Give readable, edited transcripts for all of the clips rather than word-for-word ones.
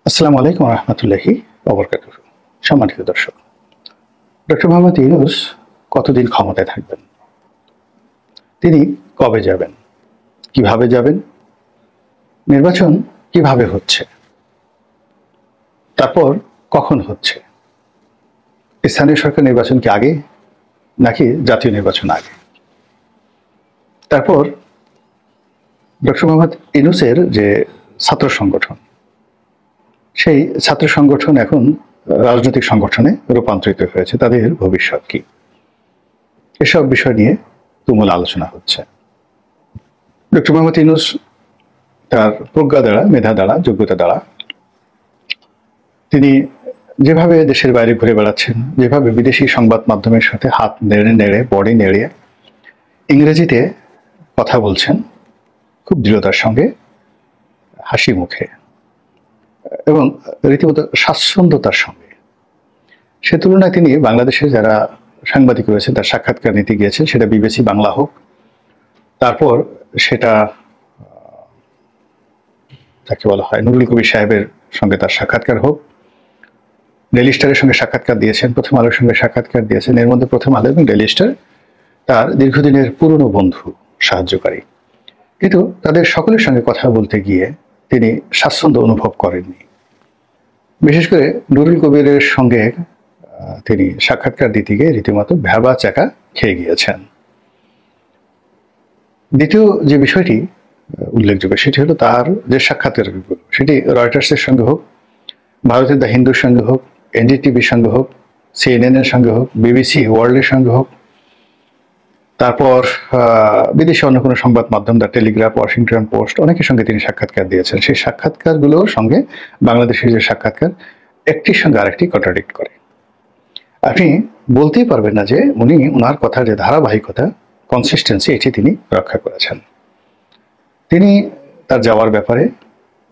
আসসালামু আলাইকুম রহমতুল্লাহি ওবরকাতুহ। সম্মানিত দর্শক, ডক্টর মোহাম্মদ ইউনূস কতদিন ক্ষমতায় থাকবেন? তিনি কবে যাবেন? কিভাবে যাবেন? নির্বাচন কিভাবে হচ্ছে? তারপর কখন হচ্ছে? স্থানীয় সরকার নির্বাচন কি আগে নাকি জাতীয় নির্বাচন আগে? তারপর ডক্টর মোহাম্মদ ইউনূসের যে ছাত্র সংগঠন, সেই ছাত্র সংগঠন এখন রাজনৈতিক সংগঠনে রূপান্তরিত হয়েছে। তাদের ভবিষ্যৎ কি? এসব বিষয় নিয়ে তুমুল আলোচনা হচ্ছে। ডক্টর মোহাম্মদ ইউনূস তার প্রজ্ঞা দ্বারা, মেধা দ্বারা, যোগ্যতা দ্বারা তিনি যেভাবে দেশের বাইরে ঘুরে বেড়াচ্ছেন, যেভাবে বিদেশি সংবাদ মাধ্যমের সাথে হাত নেড়ে নেড়ে, বডি নেড়ে ইংরেজিতে কথা বলছেন খুব দৃঢ়তার সঙ্গে, হাসি মুখে এবং রীতিমতো স্বাচ্ছন্দ্যতার সঙ্গে, সে তুলনায় তিনি বাংলাদেশের যারা সাংবাদিক রয়েছেন তার সাক্ষাৎকার নিতে গিয়েছেন, সেটা বিবিসি বাংলা হোক, তারপর সেটা যাকে বলা হয় নুরুল কবির সাহেবের সঙ্গে তার সাক্ষাৎকার হোক, ডেইলি স্টারের সঙ্গে সাক্ষাৎকার দিয়েছেন, প্রথম আলোর সঙ্গে সাক্ষাৎকার দিয়েছেন। এর মধ্যে প্রথম আলো এবং ডেইলি স্টার তার দীর্ঘদিনের পুরনো বন্ধু, সাহায্যকারী, কিন্তু তাদের সকলের সঙ্গে কথা বলতে গিয়ে তিনি স্বাচ্ছন্দ্য অনুভব করেননি। বিশেষ করে নুরুল কবিরের সঙ্গে তিনি সাক্ষাৎকার দিতে গিয়ে রীতিমতো ভ্যাবা চাকা খেয়ে গিয়েছেন। দ্বিতীয় যে বিষয়টি উল্লেখযোগ্য সেটি হলো তার যে সাক্ষাৎকারগুলো, সেটি রয়টার্সের সঙ্গে হোক, ভারতের দ্য হিন্দুর সঙ্গে হোক, এনডিটিভির সঙ্গে হোক, সিএনএন এর সঙ্গে হোক, বিবিসি ওয়ার্ল্ডের সঙ্গে হোক, তারপর বিদেশে অন্য কোনো সংবাদ মাধ্যম দ্য টেলিগ্রাফ, ওয়াশিংটন পোস্ট, অনেকের সঙ্গে তিনি সাক্ষাৎকার দিয়েছেন। সেই সাক্ষাৎকারগুলোর সঙ্গে বাংলাদেশের যে সাক্ষাৎকার, একটির সঙ্গে আরেকটি কন্ট্রাডিক্ট করে। আপনি বলতেই পারবেন না যে উনি ওনার কথার যে ধারাবাহিকতা, কনসিস্টেন্সি, এটি তিনি রক্ষা করেছেন। তিনি তার যাওয়ার ব্যাপারে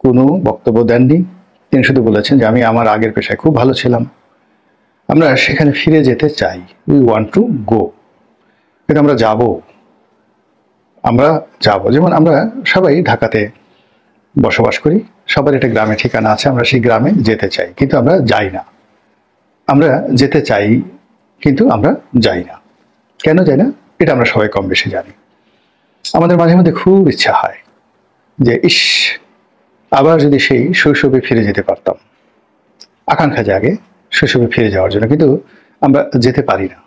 কোনো বক্তব্য দেননি। তিনি শুধু বলেছেন যে আমি আমার আগের পেশায় খুব ভালো ছিলাম, আমরা সেখানে ফিরে যেতে চাই, উই ওয়ান্ট টু গো, কিন্তু আমরা যাব। যেমন আমরা সবাই ঢাকাতে বসবাস করি, সবার একটা গ্রামে ঠিকানা আছে, আমরা সেই গ্রামে যেতে চাই কিন্তু আমরা যাই না। আমরা যেতে চাই কিন্তু আমরা যাই না। কেন যাই না এটা আমরা সবাই কম বেশি জানি। আমাদের মাঝে মধ্যে খুব ইচ্ছা হয় যে ইস, আবার যদি সেই শৈশবে ফিরে যেতে পারতাম। আকাঙ্ক্ষা জাগে শৈশবে ফিরে যাওয়ার জন্য, কিন্তু আমরা যেতে পারি না।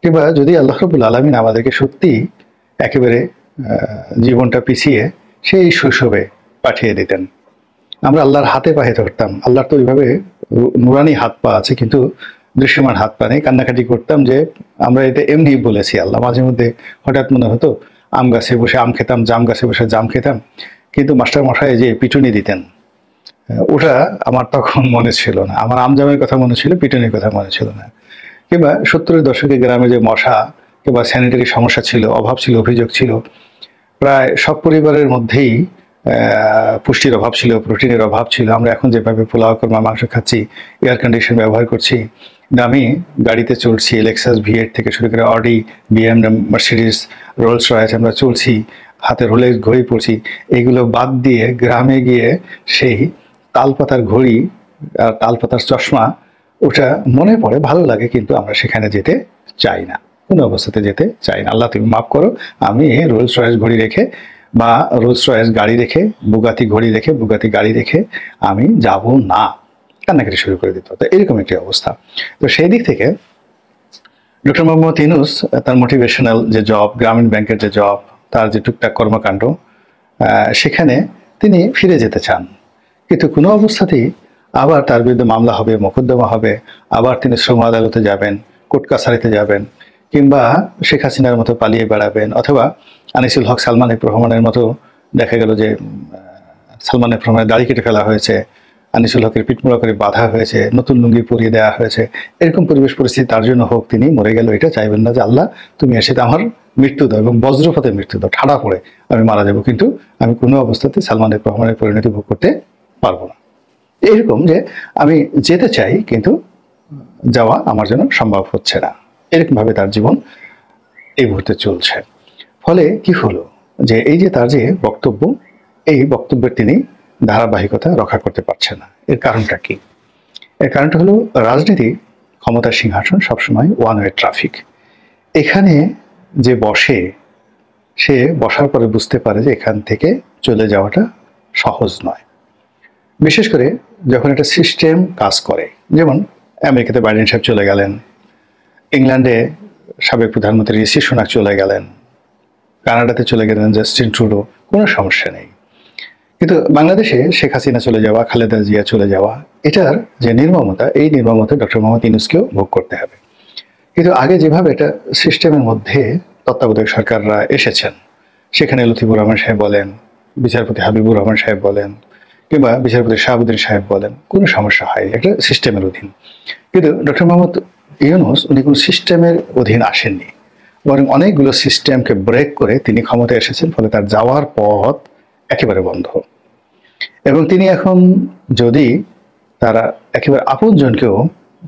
কিংবা যদি আল্লাহ রাব্বুল আলামিন আমাদেরকে সত্যি একেবারে জীবনটা পিছিয়ে সেই শৈশবে পাঠিয়ে দিতেন, আমরা আল্লাহর হাতে পায়ে ধরতাম। আল্লাহর তো ওইভাবে নুরানি হাত পা আছে, কিন্তু দৃশ্যমান হাত পা নেই। কান্নাকাটি করতাম যে আমরা এটা এমনি বলেছি আল্লাহ। মাঝে মধ্যে হঠাৎ মনে হতো আম গাছে বসে আম খেতাম, জাম গাছে বসে জাম খেতাম, কিন্তু মাস্টার মশাই যে পিটুনি দিতেন ওটা আমার তখন মনে ছিল না। আমার আম জামের কথা মনে ছিল, পিটুনির কথা মনে ছিল না। কিংবা 70-এর দশকে গ্রামে যে মশা কিংবা স্যানিটারি সমস্যা ছিল, অভাব ছিল, অভিযোগ ছিল, প্রায় সব পরিবারের মধ্যেই পুষ্টির অভাব ছিল, প্রোটিনের অভাব ছিল। আমরা এখন যেভাবে পোলাও কিংবা মাংস খাচ্ছি, এয়ার কন্ডিশন ব্যবহার করছি, দামি গাড়িতে চলছি, লেক্সাস V8 থেকে শুরু করে Audi, BMW, Mercedes, Rolls Royce আমরা চলছি, হাতে রোলেক্স ঘড়ি পড়ছি, এগুলো বাদ দিয়ে গ্রামে গিয়ে সেই তালপাতার ঘড়ি আর তালপাতার চশমা, ওটা মনে পড়ে, ভালো লাগে, কিন্তু আমরা সেখানে যেতে চাই না, কোনো অবস্থাতে যেতে চাই না। আল্লাহ তুমি মাফ করো, আমি রোলস রয়েস ঘড়ি রেখে বা রোলস রয়েস গাড়ি রেখে, বুগাতি ঘড়ি রেখে, বুগাতি গাড়ি রেখে আমি যাব না। কান্নাকাটি শুরু করে দিত। তো এরকম একটি অবস্থা। তো সেই দিক থেকে ডক্টর মোহাম্মদ ইউনূস তার মোটিভেশনাল যে জব, গ্রামীণ ব্যাংকের যে জব, তার যে টুকটাক কর্মকাণ্ড, সেখানে তিনি ফিরে যেতে চান, কিন্তু কোনো অবস্থাতেই আবার তার বিরুদ্ধে মামলা হবে, মোকদ্দমা হবে, আবার তিনি শ্রম আদালতে যাবেন, কোর্ট কাছারিতে যাবেন, কিংবা শেখ হাসিনার মতো পালিয়ে বেড়াবেন, অথবা আনিসুল হক সালমান এফ রহমানের মতো দেখা গেল যে সালমান এফ রহমানের দাড়ি কেটে ফেলা হয়েছে, আনিসুল হকের পিঠমোড়া করে বাঁধা হয়েছে, নতুন লুঙ্গি পরিয়ে দেওয়া হয়েছে। এরকম পরিবেশ পরিস্থিতি তার জন্য হোক, তিনি মরে গেল, এটা চাইবেন না যে আল্লাহ তুমি এসে আমার মৃত্যু দাও এবং বজ্রপাতে মৃত্যু দাও, ঠাড়া পড়ে আমি মারা যাব, কিন্তু আমি কোনো অবস্থাতে সালমান এফ রহমানের পরিণতি ভোগ করতে পারবো না। এরকম যে আমি যেতে চাই কিন্তু যাওয়া আমার জন্য সম্ভব হচ্ছে না, এরকমভাবে তার জীবন এই মুহূর্তে চলছে। ফলে কি হলো যে এই যে তার যে বক্তব্য, এই বক্তব্যের তিনি ধারাবাহিকতা রক্ষা করতে পারছে না। এর কারণটা কি? এর কারণটা হলো রাজনীতি, ক্ষমতার সিংহাসন সবসময় ওয়ান ওয়ে ট্রাফিক। এখানে যে বসে, সে বসার পরে বুঝতে পারে যে এখান থেকে চলে যাওয়াটা সহজ নয়। বিশেষ করে যখন একটা সিস্টেম কাজ করে, যেমন আমেরিকাতে বাইডেন সাহেব চলে গেলেন, ইংল্যান্ডে সাবেক প্রধানমন্ত্রী ঋষি সুনাক চলে গেলেন, কানাডাতে চলে গেলেন জাস্টিন ট্রুডো, কোনো সমস্যা নেই। কিন্তু বাংলাদেশে শেখ হাসিনা চলে যাওয়া, খালেদা জিয়া চলে যাওয়া, এটার যে নির্মমতা, এই নির্মমতা ডক্টর মোহাম্মদ ইউনূসকেও ভোগ করতে হবে। কিন্তু আগে যেভাবে এটা সিস্টেমের মধ্যে তত্ত্বাবধায়ক সরকাররা এসেছেন, সেখানে লতিফুর রহমান সাহেব বলেন, বিচারপতি হাবিবুর রহমান সাহেব বলেন, কিংবা বিচারপতি শাহাবুদ্দিন সাহেব বলেন, কোনো সমস্যা হয়, একটা সিস্টেমের অধীন। কিন্তু ডক্টর মোহাম্মদ ইউনূস উনি কোনো সিস্টেমের অধীন আসেননি, বরং অনেকগুলো সিস্টেমকে ব্রেক করে তিনি ক্ষমতায় এসেছেন, ফলে তার যাওয়ার পথ একেবারে বন্ধ। এবং তিনি এখন যদি তারা একেবারে আপনজনকেও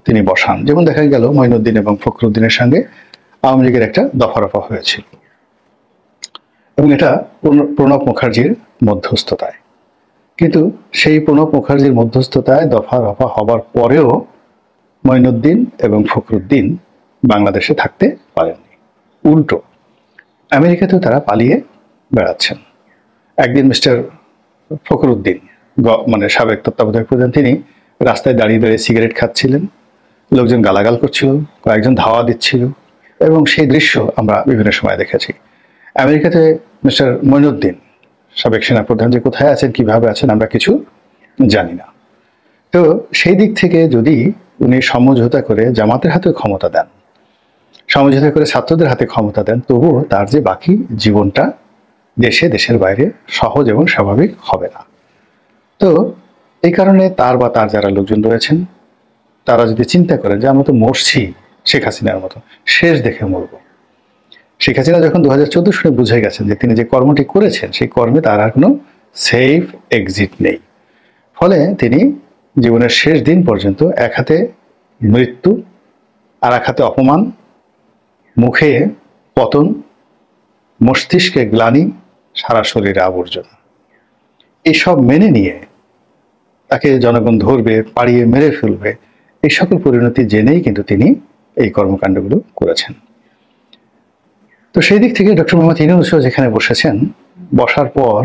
তিনি বসান, যেমন দেখা গেল মঈনুদ্দিন এবং ফখরুদ্দিনের সঙ্গে আওয়ামী লীগের একটা দফারফা হয়েছিল, এবং এটা প্রণব মুখার্জির মধ্যস্থতায়। কিন্তু সেই প্রণব মুখার্জির মধ্যস্থতায় দফারফা হবার পরেও মঈনুদ্দিন এবং ফখরুদ্দিন বাংলাদেশে থাকতে পারেননি। উল্টো আমেরিকাতেও তারা পালিয়ে বেড়াচ্ছেন। একদিন মিস্টার ফখরুদ্দিন, মানে সাবেক তত্ত্বাবধায়ক প্রধান, তিনি রাস্তায় দাঁড়িয়ে দাঁড়িয়ে সিগারেট খাচ্ছিলেন, লোকজন গালাগাল করছিল, কয়েকজন ধাওয়া দিচ্ছিল, এবং সেই দৃশ্য আমরা বিভিন্ন সময় দেখেছি। আমেরিকাতে মিস্টার মঈনুদ্দিন, সাবেক সেনাপ্রধান, যে কোথায় আছেন, কিভাবে আছেন, আমরা কিছু জানি না। তো সেই দিক থেকে যদি উনি সমঝোতা করে জামাতের হাতে ক্ষমতা দেন, সমঝোতা করে ছাত্রদের হাতে ক্ষমতা দেন, তবুও তার যে বাকি জীবনটা দেশে, দেশের বাইরে সহজ এবং স্বাভাবিক হবে না। তো এই কারণে তার বা তার যারা লোকজন রয়েছেন, তারা যদি চিন্তা করেন যে আমরা তো মরছি শেখ হাসিনার মতো, শেষ দেখে মরব। শেখ হাসিনা যখন 2014 সালে বুঝে গেছেন যে তিনি যে কর্মটি করেছেন, সেই কর্মে তার আর কোনো সেফ এক্সিট নেই, ফলে তিনি জীবনের শেষ দিন পর্যন্ত এক হাতে মৃত্যু, আর এক হাতে অপমান, মুখে পতন, মস্তিষ্কে গ্লানি, সারা শরীরে আবর্জনা, এইসব মেনে নিয়ে তাকে জনগণ ধরবে, পাড়িয়ে মেরে ফেলবে, এই সকল পরিণতি জেনেই কিন্তু তিনি এই কর্মকাণ্ডগুলো করেছেন। তো সেই দিক থেকে ডক্টর মোহাম্মদ ইউনূস যেখানে বসেছেন, বসার পর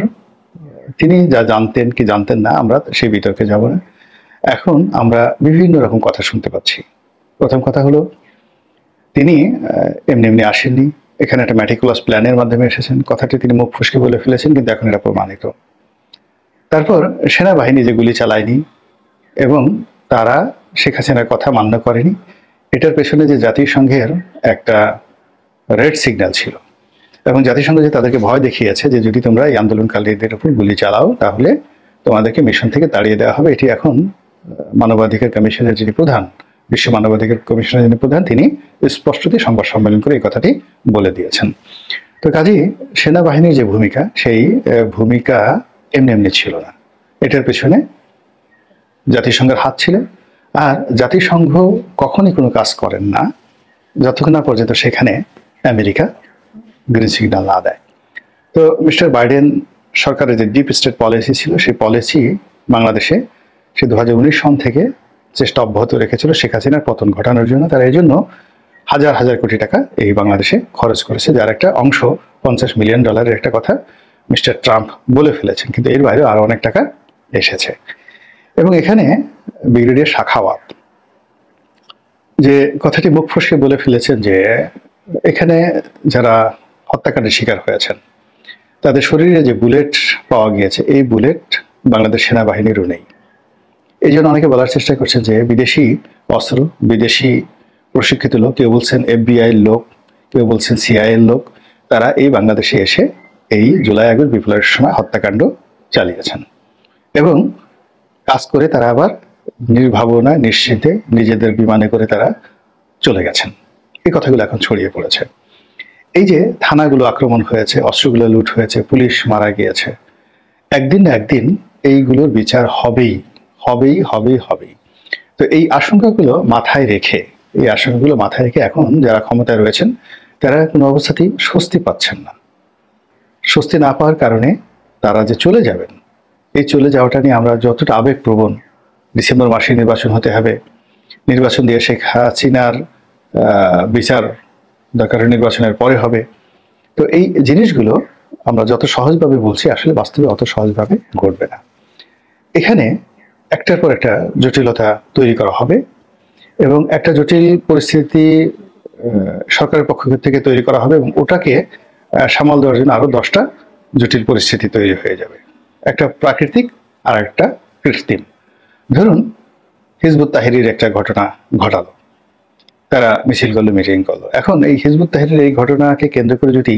তিনি যা জানতেন কি জানতেন না, আমরা সেই বিতর্কে যাব না। এখন আমরা বিভিন্ন রকম কথা শুনতে পাচ্ছি। প্রথম কথা হলো, তিনি এমনি এমনি আসেননি, এখানে একটা ম্যাটিকুলাস প্ল্যানের মাধ্যমে এসেছেন। কথাটি তিনি মুখ ফুসকে বলে ফেলেছেন, কিন্তু এখন এটা প্রমাণিত। তারপর সেনাবাহিনী যে গুলি চালায়নি এবং তারা শেখ হাসিনার কথা মান্য করেনি, এটার পেছনে যে জাতিসংঘের একটা রেড সিগন্যাল ছিল, এবং জাতিসংঘ যে তাদেরকে ভয় দেখিয়েছে যে যদি তোমরা এই আন্দোলনকারীদের উপর গুলি চালাও তাহলে তোমাদেরকে মিশন থেকে তাড়িয়ে দেওয়া হবে, এটি এখন মানবাধিকার কমিশনের যিনি প্রধান, বিশ্ব মানবাধিকার কমিশনের যিনি প্রধান, তিনি স্পষ্টতই সংবাদ সম্মেলন করে এই কথাটি বলে দিয়েছেন। তো কাজেই সেনাবাহিনীর যে ভূমিকা, সেই ভূমিকা এমনি এমনি ছিল না, এটার পেছনে জাতিসংঘের হাত ছিল। আর জাতিসংঘ কখনই কোনো কাজ করেন না যতক্ষণ না পর্যন্ত সেখানে আমেরিকা গ্রিন সিগন্যাল না দেয়। তো মিস্টার বাইডেন সরকারের যে ডিপ স্টেট পলিসি ছিল, সেই পলিসি বাংলাদেশে সে 2019 সন থেকে চেষ্টা অব্যাহত রেখেছিল শেখ হাসিনার পতন ঘটানোর জন্য। তারা এই জন্য হাজার হাজার কোটি টাকা এই বাংলাদেশে খরচ করেছে, যার একটা অংশ $50 মিলিয়ন একটা কথা মিস্টার ট্রাম্প বলে ফেলেছেন, কিন্তু এর বাইরেও আরো অনেক টাকা এসেছে। এবং এখানে ব্রিগেডিয়ার সাখাওয়াত যে কথাটি মুখ ফসকে বলে ফেলেছেন যে এখানে যারা হত্যাকাণ্ডের শিকার হয়েছেন তাদের শরীরে যে বুলেট পাওয়া গিয়েছে, এই বুলেট বাংলাদেশ সেনাবাহিনীরও নেই। এই জন্য অনেকে বলার চেষ্টা করছে যে বিদেশি অস্ত্র, বিদেশি প্রশিক্ষিত লোক, কেউ বলছেন FBI এর লোক, কেউ বলছেন CIA এর লোক, তারা এই বাংলাদেশে এসে এই জুলাই আগস্ট বিপ্লবের সময় হত্যাকাণ্ড চালিয়েছেন, এবং কাজ করে তারা আবার নির্ভাবনায় নিশ্চিন্তে নিজেদের বিমানে করে তারা চলে গেছেন। এই কথাগুলো এখন ছড়িয়ে পড়েছে। এই যে থানাগুলো আক্রমণ হয়েছে, অস্ত্রগুলো লুট হয়েছে, পুলিশ মারা গিয়েছে, একদিন না একদিন এইগুলোর বিচার হবেই হবেই হবেই হবেই। তো এই আশঙ্কাগুলো মাথায় রেখে এখন যারা ক্ষমতায় রয়েছেন তারা কোনো অবস্থাতেই স্বস্তি পাচ্ছেন না। স্বস্তি না পাওয়ার কারণে তারা যে চলে যাবেন এই চলে যাওয়াটা নিয়ে আমরা যতটা আবেগপ্রবণ, ডিসেম্বর মাসে নির্বাচন হতে হবে, নির্বাচন দিয়ে শেখ হাসিনার বিচার দরকার নির্বাচনের পরে হবে, তো এই জিনিসগুলো আমরা যত সহজভাবে বলছি আসলে বাস্তবে অত সহজভাবে ঘটবে না। এখানে একটার পর একটা জটিলতা তৈরি করা হবে এবং একটা জটিল পরিস্থিতি সরকারের পক্ষ থেকে তৈরি করা হবে এবং ওটাকে সামাল দেওয়ার জন্য আরো 10টা জটিল পরিস্থিতি তৈরি হয়ে যাবে, একটা প্রাকৃতিক আর একটা কৃত্রিম। ধরুন হিজবুত তাহরির একটা ঘটনা ঘটালো, তারা মিছিল করলো, মিটিং করলো। এখন এই হিজবুত তাহরির এই ঘটনাকে কেন্দ্র করে যদি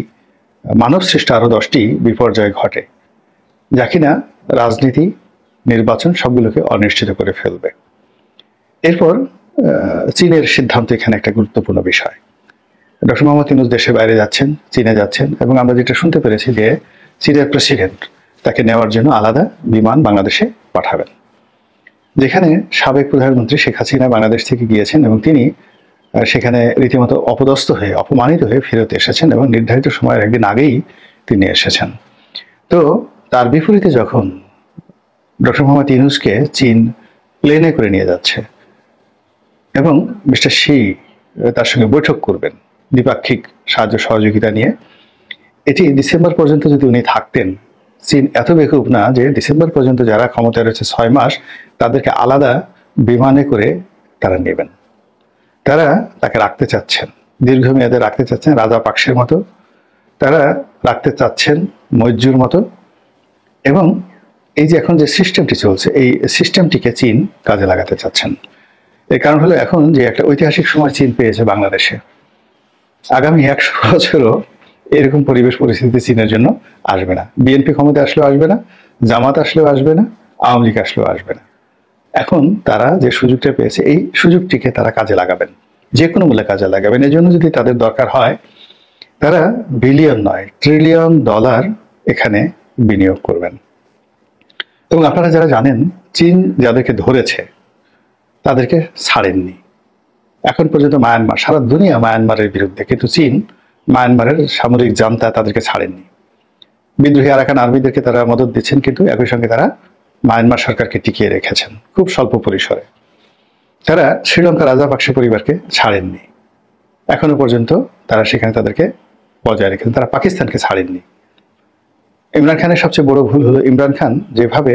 মানব সৃষ্ট আরো 10টি বিপর্যয় ঘটে, যা কিনা রাজনীতি, নির্বাচন সবগুলোকে অনিশ্চিত করে ফেলবে। এরপর চীনের সিদ্ধান্ত এখানে একটা গুরুত্বপূর্ণ বিষয়। ডক্টর মোহাম্মদ ইউনূস দেশের বাইরে যাচ্ছেন, চীনে যাচ্ছেন, এবং আমরা যেটা শুনতে পেরেছি যে চীনের প্রেসিডেন্ট তাকে নেওয়ার জন্য আলাদা বিমান বাংলাদেশে পাঠাবেন, যেখানে সাবেক প্রধানমন্ত্রী শেখ হাসিনা বাংলাদেশ থেকে গিয়েছেন এবং তিনি সেখানে রীতিমতো অপদস্থ হয়ে, অপমানিত হয়ে ফেরত এসেছেন এবং নির্ধারিত সময়ের একদিন আগেই তিনি এসেছেন। তো তার বিপরীতে যখন ডক্টর মোহাম্মদ ইউনূসকে চীন প্লেনে করে নিয়ে যাচ্ছে এবং মিস্টার শি তার সঙ্গে বৈঠক করবেন দ্বিপাক্ষিক সাহায্য সহযোগিতা নিয়ে, এটি ডিসেম্বর পর্যন্ত যদি উনি থাকতেন, চীন এত বেকুব না যে ডিসেম্বর পর্যন্ত যারা ক্ষমতায় রয়েছে 6 মাস তাদেরকে আলাদা বিমানে করে তারা নেবেন। তারা তাকে রাখতে চাচ্ছেন, দীর্ঘমেয়াদে রাখতে চাচ্ছেন, রাজা পাকসের মতো তারা রাখতে চাচ্ছেন, মৈত্রীর মতো। এবং এই যে এখন যে সিস্টেমটি চলছে, এই সিস্টেমটিকে চীন কাজে লাগাতে চাচ্ছেন। এর কারণ হলো এখন যে একটা ঐতিহাসিক সময় চীন পেয়েছে বাংলাদেশে, আগামী 100 বছরও এরকম পরিবেশ পরিস্থিতি চীনের জন্য আসবে না। বিএনপি ক্ষমতা আসলেও আসবে না, জামাত আসলেও আসবে না, আওয়ামী লীগ আসলেও আসবে না। এখন তারা যে সুযোগটা পেয়েছে, এই সুযোগটিকে তারা কাজে লাগাবেন, যে কোনো মূল্যে কাজে লাগাবেন। এই জন্য যদি তাদের দরকার হয়, তারা বিলিয়ন নয় ট্রিলিয়ন ডলার এখানে বিনিয়োগ করবেন। এবং আপনারা যারা জানেন, চীন যাদেরকে ধরেছে তাদেরকে ছাড়েননি এখন পর্যন্ত। মায়ানমার, সারা দুনিয়া মায়ানমারের বিরুদ্ধে, কিন্তু চীন মায়ানমারের সামরিক জান্তা তাদেরকে ছাড়েননি। বিদ্রোহী আরাকান আর্মিদেরকে তারা মদত দিচ্ছেন, কিন্তু একই সঙ্গে তারা মায়ানমার সরকারকে টিকিয়ে রেখেছেন খুব স্বল্প পরিসরে। তারা শ্রীলঙ্কা রাজাপাকসে পরিবারকে ছাড়েননি এখনো পর্যন্ত, তারা সেখানে তাদেরকে বজায় রেখেছেন। তারা পাকিস্তানকে ছাড়েননি। ইমরান খানের সবচেয়ে বড় ভুল হলো, ইমরান খান যেভাবে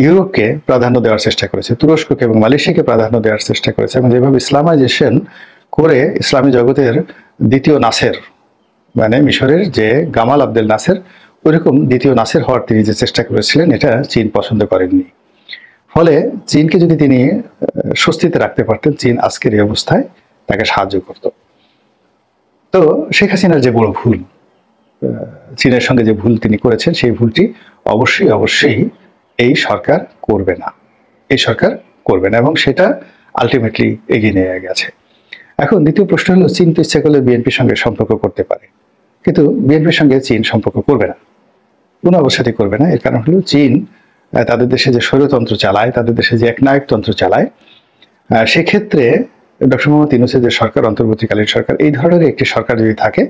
ইউরোপকে প্রাধান্য দেওয়ার চেষ্টা করেছে, তুরস্ককে এবং মালয়েশিয়াকে প্রাধান্য দেওয়ার চেষ্টা করেছে, এবং যেভাবে ইসলামাইজেশন করে ইসলামী জগতের দ্বিতীয় নাসের, মানে মিশরের যে গামাল আবদেল নাসের, ওইরকম দ্বিতীয় নাসের হওয়ার তিনি যে চেষ্টা করেছিলেন, এটা চীন পছন্দ করেননি। ফলে চীনকে যদি তিনি স্বস্তিতে রাখতে পারতেন, চীন আজকের এই অবস্থায় তাকে সাহায্য করত। তো শেখ হাসিনার যে বড় ভুল, চীনের সঙ্গে যে ভুল তিনি করেছেন, সেই ভুলটি অবশ্যই অবশ্যই এই সরকার করবে না, এই সরকার করবে না, এবং সেটা আলটিমেটলি এগিয়ে নিয়ে গেছে। এখন দ্বিতীয় প্রশ্ন হলো, চীন তো ইচ্ছা করলে বিএনপির সঙ্গে সম্পর্ক করতে পারে, কিন্তু বিএনপির সঙ্গে চীন সম্পর্ক করবে না, কোনো অবস্থাতেই করবে না। এর কারণ হলো, চীন তাদের দেশে যে স্বৈরতন্ত্র চালায়, তাদের দেশে যে একনায়কতন্ত্র চালায়, সেক্ষেত্রে ডক্টর মোহাম্মদ ইউনূসের যে সরকার, অন্তর্বর্তীকালীন সরকার, এই ধরনের একটি সরকার যদি থাকে,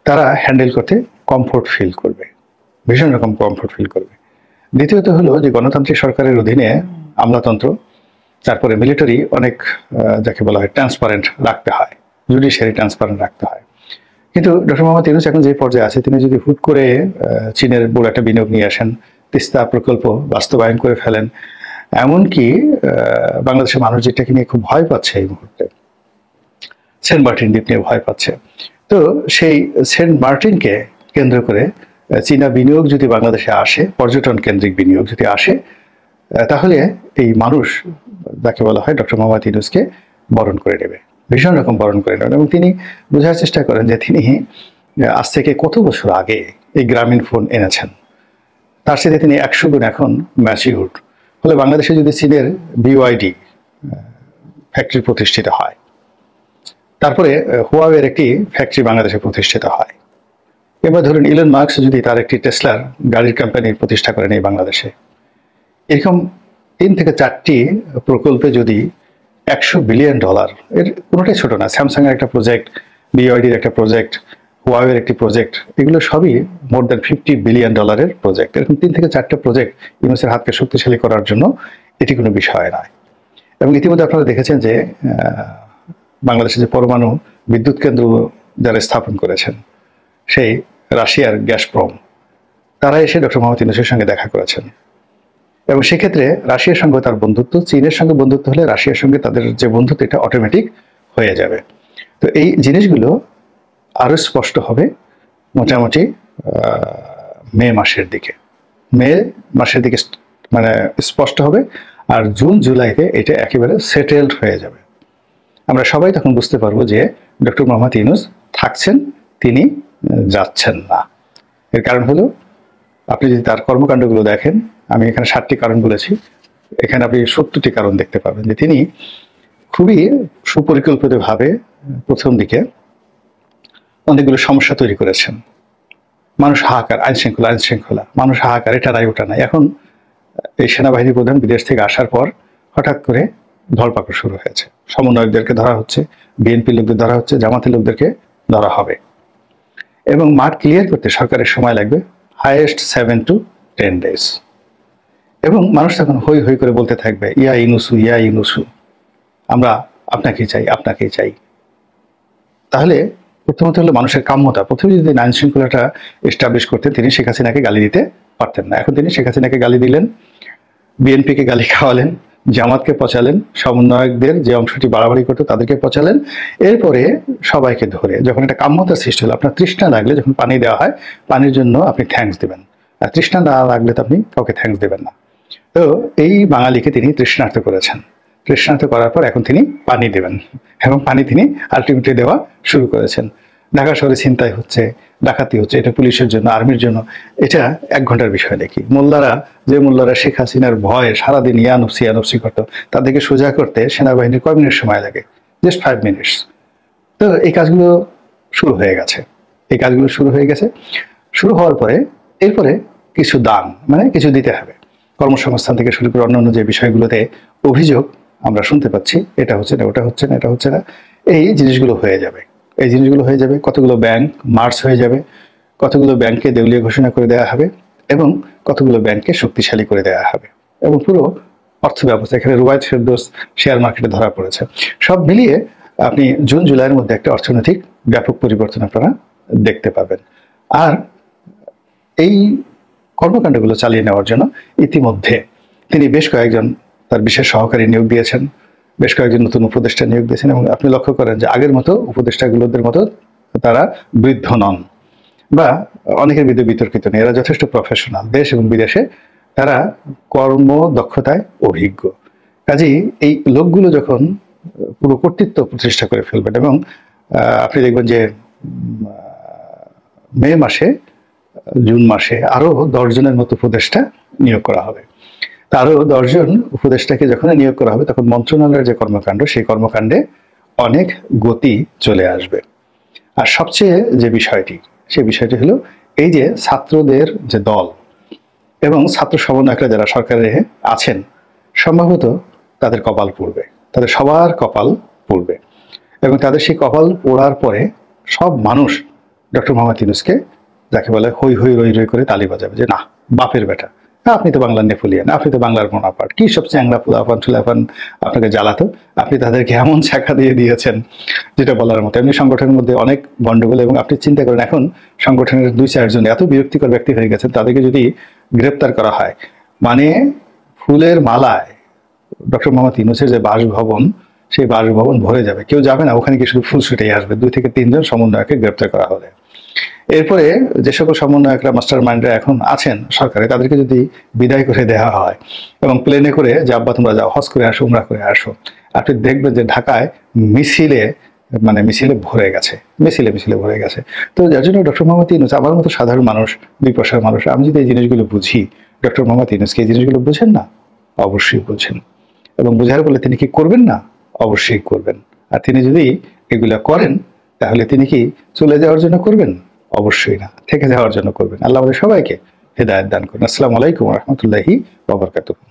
তারা হ্যান্ডেল করতে কমফোর্ট ফিল করবে, ভীষণ রকম কমফোর্ট ফিল করবে। দ্বিতীয়ত হলো যে গণতান্ত্রিক সরকারের অধীনে আমলাতন্ত্র, তারপরে মিলিটারি অনেক যাকে বলা হয় ট্রান্সপারেন্ট রাখতে হয়, জুডিশিয়ারি ট্রান্সপারেন্ট রাখতে হয়। কিন্তু ডক্টর মোহাম্মদ ইউনূস এখন যে পর্যায়ে আছে, তিনি যদি হুট করে চীনের বড় একটা বিনিয়োগ নিয়ে আসেন, তিস্তা প্রকল্প বাস্তবায়ন করে ফেলেন, এমনকি বাংলাদেশের মানুষ যেটাকে নিয়ে খুব ভয় পাচ্ছে এই মুহূর্তে, সেন্ট মার্টিন দ্বীপ নিয়ে ভয় পাচ্ছে, তো সেই সেন্ট মার্টিনকে কেন্দ্র করে চীনা বিনিয়োগ যদি বাংলাদেশে আসে, পর্যটন কেন্দ্রিক বিনিয়োগ যদি আসে, তাহলে এই মানুষ যাকে বলা হয় ডক্টর মোহাম্মদ ইউনূসকে বরণ করে নেবে, ভীষণ রকম বরণ করে নেবেন। এবং তিনি বোঝার চেষ্টা করেন যে তিনি আজ থেকে কত বছর আগে এই গ্রামীণ ফোন এনেছেন, তার সাথে তিনি 100 গুণ এখন ম্যাচিউর। ফলে বাংলাদেশে যদি চীনের BYD ফ্যাক্টরি প্রতিষ্ঠিত হয়, তারপরে হুয়াওয়ের একটি ফ্যাক্টরি বাংলাদেশে প্রতিষ্ঠিত হয়, এবার ধরুন ইলন মাস্ক যদি তার একটি টেসলার গাড়ির কোম্পানি প্রতিষ্ঠা করেন এই বাংলাদেশে, এরকম 3 থেকে 4টি প্রকল্পে যদি $100 বিলিয়ন, এর কোনোটাই ছোট না, স্যামসাং এর একটা প্রজেক্ট, BYD-র একটা প্রজেক্ট, হুয়াওয়ের একটি প্রজেক্ট, এগুলো সবই মোর দ্যান $50 বিলিয়ন প্রজেক্ট। এরকম 3 থেকে 4টে প্রজেক্ট ইউনুসের হাতকে শক্তিশালী করার জন্য এটি কোনো বিষয় নয়। এবং ইতিমধ্যে আপনারা দেখেছেন যে বাংলাদেশে যে পরমাণু বিদ্যুৎ কেন্দ্র যারা স্থাপন করেছেন, সেই রাশিয়ার গ্যাসপ্রম, তারা এসে ডক্টর মোহাম্মদ ইউনূসের সঙ্গে দেখা করেছেন। এবং সেক্ষেত্রে রাশিয়ার সঙ্গে তার বন্ধুত্ব, চীনের সঙ্গে বন্ধুত্ব হলে রাশিয়ার সঙ্গে তাদের যে বন্ধুত্ব এটা অটোমেটিক হয়ে যাবে। তো এই জিনিসগুলো আরো স্পষ্ট হবে মোটামুটি মে মাসের দিকে মানে স্পষ্ট হবে। আর জুন জুলাইতে এটা একেবারে সেটেলড হয়ে যাবে। আমরা সবাই তখন বুঝতে পারবো যে ডক্টর মোহাম্মদ ইউনূস থাকছেন, তিনি যাচ্ছেন না। এর কারণ হলো, আপনি যদি তার কর্মকাণ্ডগুলো দেখেন, আমি এখানে 7টি কারণ বলেছি, এখানে আপনি 70টি কারণ দেখতে পাবেন যে তিনি খুবই সুপরিকল্পিতভাবে প্রথম দিকে অনেকগুলো সমস্যা তৈরি করেছেন। মানুষ হাহাকার, আইন শৃঙ্খলা, মানুষ হাহাকার, এটা নাই ওটা নাই। এখন এই সেনাবাহিনী প্রধান বিদেশ থেকে আসার পর হঠাৎ করে ধরপাকড় শুরু হয়েছে। সমন্বয়কদেরকে ধরা হচ্ছে, বিএনপি লোকদের ধরা হচ্ছে, জামাতের লোকদেরকে ধরা হবে। এবং মাঠ ক্লিয়ার করতে সরকারের সময় লাগবে হাইয়েস্ট 7 to 10 days। এবং মানুষ তখন হই হই করে বলতে থাকবে, ইয়া ইউনূসু, আমরা আপনাকেই চাই। তাহলে প্রথমত হলো মানুষের কাম্যতা। প্রথমে যদি আইন শৃঙ্খলাটা এস্টাবলিশ করতেন, তিনি শেখ হাসিনাকে গালি দিতে পারতেন না। এখন তিনি শেখ হাসিনাকে গালি দিলেন, বিএনপিকে গালি খাওয়ালেন, জামাতকে পচালেন, সমন্বয়কদের যে অংশটি বাড়াবাড়ি করতো তাদেরকে পচালেন। এরপরে সবাইকে ধরে যখন একটা কাম্যতার সৃষ্টি হলো, আপনার তৃষ্ণা লাগলে যখন পানি দেওয়া হয়, পানির জন্য আপনি থ্যাঙ্কস দেবেন, আর তৃষ্ণা না লাগলে তো আপনি কাউকে থ্যাঙ্কস দেবেন না। তো এই বাঙালিকে তিনি তৃষ্ণার্ত করেছেন। তৃষ্ণার্ত করার পর এখন তিনি পানি দেবেন, এবং পানি তিনি আলটিমেটলি দেওয়া শুরু করেছেন। ঢাকা শহরে ছিনতাই হচ্ছে, ডাকাতি হচ্ছে, এটা পুলিশের জন্য, আর্মির জন্য, এটা 1 ঘন্টার বিষয় নাকি? যে মোল্লারা শেখ হাসিনার ভয়ে সারাদিন ইয়ানফসি করতো, তাদেরকে সোজা করতে সেনাবাহিনীর কয় মিনিট সময় লাগে? Just 5 minutes. তো এই কাজগুলো শুরু হয়ে গেছে। শুরু হওয়ার পরে এরপরে কিছু দান, মানে কিছু দিতে হবে। কর্মসংস্থান থেকে শুরু করে অন্যান্য যে বিষয়গুলোতে অভিযোগ আমরা শুনতে পাচ্ছি, এটা হচ্ছে না, ওটা হচ্ছে না, এটা হচ্ছে না, এই জিনিসগুলো হয়ে যাবে। কতগুলো ব্যাংক মার্জ হয়ে যাবে, কতগুলো ব্যাংককে দেউলিয়া ঘোষণা করে দেওয়া হবে, এবং কতগুলো ব্যাংককে শক্তিশালী করে দেওয়া হবে। এবং পুরো অর্থ ব্যবস্থা, এখানে রুবায়েত ফেরদৌস শেয়ার মার্কেটে ধরা পড়েছে। সব মিলিয়ে আপনি জুন জুলাইয়ের মধ্যে একটা অর্থনৈতিক ব্যাপক পরিবর্তন আপনারা দেখতে পাবেন। আর এই কর্মকাণ্ডগুলো চালিয়ে নেওয়ার জন্য ইতিমধ্যে তিনি বেশ কয়েকজন তার বিশেষ সহকারী নিয়োগ দিয়েছেন, বেশ কয়েকজন নতুন উপদেষ্টা নিয়োগ দিয়েছেন। এবং আপনি লক্ষ্য করেন যে আগের মতো উপদেষ্টাগুলোদের মতো তারা বৃদ্ধ নন, বা অনেকের বিরুদ্ধে বিতর্কিত নেই। এরা যথেষ্ট প্রফেশনাল, দেশ এবং বিদেশে তারা কর্মদক্ষতায় অভিজ্ঞ। কাজেই এই লোকগুলো যখন পুরো কর্তৃত্ব প্রতিষ্ঠা করে ফেলবেন, এবং আপনি দেখবেন যে মে মাসে, জুন মাসে আরো 10 জনের মতো উপদেষ্টা নিয়োগ করা হবে। আরো 10 জন উপদেষ্টাকে যখন নিয়োগ করা হবে, তখন মন্ত্রণালয়ের যে কর্মকাণ্ড, সেই কর্মকাণ্ডে অনেক গতি চলে আসবে। আর সবচেয়ে যে বিষয়টি, সেই বিষয়টি হলো এই যে ছাত্রদের যে দল এবং ছাত্র সমন্বয়করা যারা সরকারে আছেন, সম্ভবত তাদের কপাল পুড়বে, তাদের সবার কপাল পুড়বে। এবং তাদের সেই কপাল পোড়ার পরে সব মানুষ ডক্টর মোহাম্মদ ইউনূসকে, যাকে বলে হই হই রই রই করে তালি বাজাবে যে না, বাপের বেটা, আপনি তো বাংলার নেপোলিয়ান, আপনি তো বাংলার বোনাপার্ট, কি সব চ্যাংড়া ফুলাফান আপনাকে জ্বালাতো, আপনি তাদেরকে এমন ছাকা দিয়ে দিয়েছেন যেটা বলার মতো। এমনি সংগঠনের মধ্যে অনেক গন্ডগোল, এবং আপনি চিন্তা করেন এখন সংগঠনের 2-4 জন এত বিরক্তিকর ব্যক্তি হয়ে গেছেন, তাদেরকে যদি গ্রেপ্তার করা হয়, মানে ফুলের মালায় ডক্টর মোহাম্মদ ইউনূসের যে বাসভবন, সেই বাসভবন ভরে যাবে, কেউ যাবে না ওখানে, কি শুধু ফুল ছুটেই আসবে 2 থেকে 3 জন সমন্বয়কে গ্রেপ্তার করা হলে। এরপরে যে সকল সমন্বয়করা, মাস্টার মাইন্ডরা এখন আছেন সরকারে, তাদেরকে যদি বিদায় করে দেওয়া হয় এবং প্লেনে করে যে আব্বা তোমরা যাও, হজ করে আসো, উমরা করে আসো, আপনি দেখবেন যে ঢাকায় মিছিলে ভরে গেছে, মিছিলে ভরে গেছে। তো যার জন্য ডক্টর মোহাম্মদ ইউনূস, আমার মতো সাধারণ মানুষ, 2 পয়সার মানুষ, আমি যদি এই জিনিসগুলো বুঝি, ডক্টর মোহাম্মদ ইউনূসকে এই জিনিসগুলো বুঝেন না? অবশ্যই বুঝেন। এবং বুঝার বলে তিনি কি করবেন না? অবশ্যই করবেন। আর তিনি যদি এগুলা করেন, তাহলে তিনি কি চলে যাওয়ার জন্য করবেন? অবশ্যই না, থেকে যাওয়ার জন্য করবেন। আল্লাহ আমাদের সবাইকে হেদায়েত দান করুন। আসসালামু আলাইকুম ওয়া রাহমাতুল্লাহি ওয়া বারাকাতুহু।